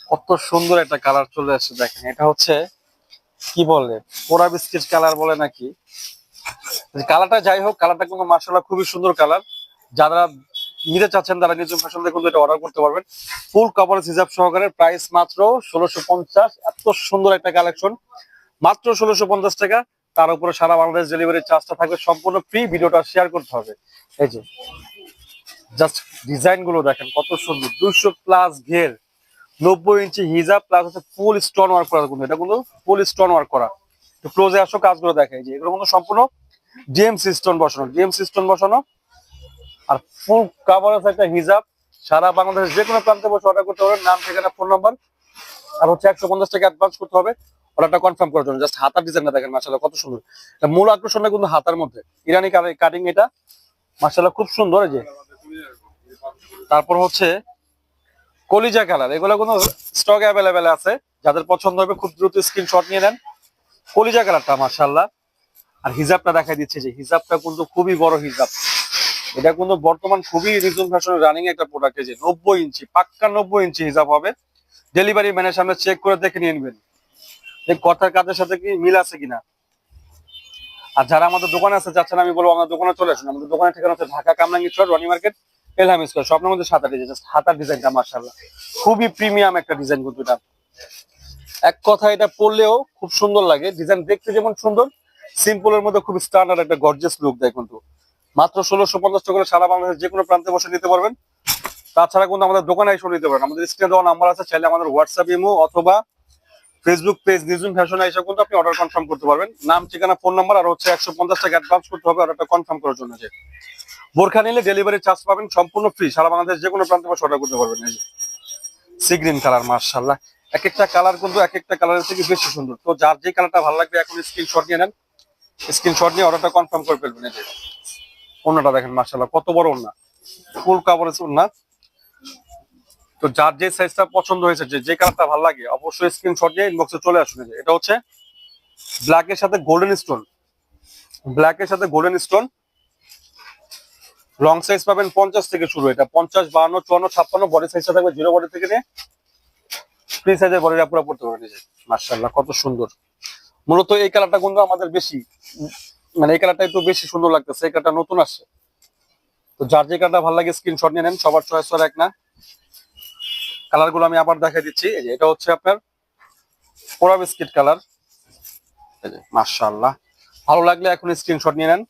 কত সুন্দর একটা কালার চলে আসছে দেখেন। এটা হচ্ছে কি বলে, পোড়া বিস্কিট কালার বলে নাকি, কালারটা যাই হোক, কালারটা কিন্তু মাশাআল্লাহ খুবই সুন্দর কালার। যারা নিতে চাচ্ছেন তারা নিজের পছন্দ কিন্তু এটা অর্ডার করতে পারবেন। ফুল কভারেজ হিসাব সহকারে, প্রাইস মাত্র 1650। এত সুন্দর একটা কালেকশন, মাত্র 1650 টাকা। তার উপরে সারা বাংলাদেশ ডেলিভারি চার্জটা থাকবে সম্পূর্ণ ফ্রি। ভিডিওটা শেয়ার করতে হবে। এই যে জাস্ট ডিজাইন গুলো দেখেন কত সুন্দর, 200+ ঘের, 90 ইঞ্চি হিজাব, প্লাস হচ্ছে ফুল স্টোন ওয়ার্ক করা। কিন্তু এটা কিন্তু ফুল স্টোন ওয়ার্ক করা। একটু ক্লোজে আসো, কাজগুলো দেখাই যে এগুলো কিন্তু সম্পূর্ণ ডিএমসি স্টোন বসানো, ডিএমসি স্টোন বসানো। আর ফুল কাভারেজ একটা হিজাব। সারা বাংলাদেশের যে কোনো প্রান্তে বসে অর্ডার করতে পারবেন। নাম, ঠিকানা, ফোন নাম্বার, আর হচ্ছে 150 টাকা অ্যাডভান্স করতে হবে অর্ডারটা কনফার্ম করার জন্য। জাস্ট হাতার ডিজাইনটা দেখেন মাশাআল্লাহ কত সুন্দর। মূল আকর্ষণটা কিন্তু হাতার মধ্যে ইরানি কাটিং, এটা মাশাআল্লাহ খুব সুন্দর। এই যে তারপর হচ্ছে কলিজা কালার, এগুলো কোনো স্টক অ্যাভেলেবেল আছে। যাদের পছন্দ হবে খুব দ্রুত স্ক্রিনশট নিয়ে নেন। কলিজা কালারটা মাশাআল্লাহ। আর হিজাবটা দেখাই দিচ্ছে, যে হিজাবটা কিন্তু খুবই বড় হিজাব। এটা কিন্তু বর্তমান খুবই রিজন ফ্যাশনের রানিং একটা প্রোডাক্ট। যে 90 ইঞ্চি, পাক্কা 90 ইঞ্চি হিজাব হবে। ডেলিভারি ম্যানের সামনে চেক করে দেখে নিয়ে নেবেন এই কথার কাজের সাথে কি মিল আছে কিনা। আর যারা আমাদের দোকানে আছে যাচ্ছেন, আমি বলবো আমাদের দোকানে চলে আসুন। আমাদের দোকানের ঠিকানা হচ্ছে ঢাকা কামরাঙ্গীর চর, রনি মার্কেট, এলহাম স্কয়ার। স্বপ্নের মধ্যে সাত ডিজাইন, জাস্ট হাতার ডিজাইনটা মাশাআল্লাহ খুবই প্রিমিয়াম একটা ডিজাইন। কিন্তু এটা এক কথা, এটা পরলেও খুব সুন্দর লাগে। ডিজাইন দেখতে যেমন সুন্দর, সিম্পলের মধ্যে খুব স্ট্যান্ডার্ড একটা গর্জিয়াস লুক দেয়। কিন্তু মাত্র 1650 টাকা সারা বাংলাদেশের যে কোনো প্রান্তে বসে নিতে পারবেন। তাছাড়া কিন্তু আমাদের দোকানে এসে নিতে পারেন। আমাদের স্ক্রিনে দেওয়া নাম্বার আছে, চাইলে আমাদের হোয়াটসঅ্যাপ, ইমো অথবা ফেসবুক পেজ নিউজুন ফ্যাশনে এসে কিন্তু আপনি অর্ডার কনফার্ম করতে পারবেন। নাম, ঠিকানা, ফোন নাম্বার, আর হচ্ছে 150 টাকা অ্যাডভান্স করতে হবে অর্ডারটা কনফার্ম করার জন্য। যে বোরখা নিলে ডেলিভারি চার্জ পাবেন সম্পূর্ণ ফ্রি। সারা বাংলাদেশ যে কোনো প্রান্তে বসে অর্ডার করতে পারবেন। এই যে সি গ্রিন কালার মাশাআল্লাহ, এক একটা কালার কিন্তু এক একটা কালারের থেকে বেশি সুন্দর। তো যার যে কালারটা ভালো লাগবে এখন স্ক্রিনশট নিয়ে নেন। স্ক্রিনশট নিয়ে অর্ডারটা কনফার্ম করে ফেলবেন। এই যে ওন্নাটা দেখেন মাশাআল্লাহ কত বড় ওন্না, ফুল কাভারেজ ওন্না। তো যার যে সাইজটা পছন্দ হয়েছে, যে কালারটা ভালো লাগে, অবশ্যই স্ক্রিনশট নিয়ে ইনবক্সে চলে আসুন। এটা হচ্ছে ব্ল্যাকের সাথে গোল্ডেন স্টোন, ব্ল্যাকের সাথে গোল্ডেন স্টোন। লং সাইজ পাবেন 50 থেকে শুরু। এটা 50, 52, 54, 56 বডি সাইজটা থাকবে। জিরো বডি থেকে নিয়ে ফ্রি সাইজের বডিটা পুরো পড়তে পারবেন। মাশাআল্লাহ কত সুন্দর। মূলত এই কালারটা কিন্তু আমাদের বেশি, মানে এই কালারটা একটু বেশি সুন্দর লাগতেছে। এই কালারটা নতুন আসছে। তো যার যে কালারটা ভালো লাগে স্ক্রিনশট নিয়ে নেন। সবার চয়েস আর এক না। কালার গুলো আমি আবার দেখাই দিচ্ছি। এই যে এটা হচ্ছে আপনার পোড়া বিস্কিট কালার। এই যে মাশাআল্লাহ, ভালো লাগলে এখন স্ক্রিনশট নিয়ে নেন।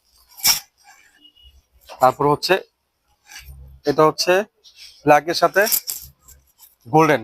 তারপর হচ্ছে এটা হচ্ছে ব্ল্যাকের সাথে গোল্ডেন।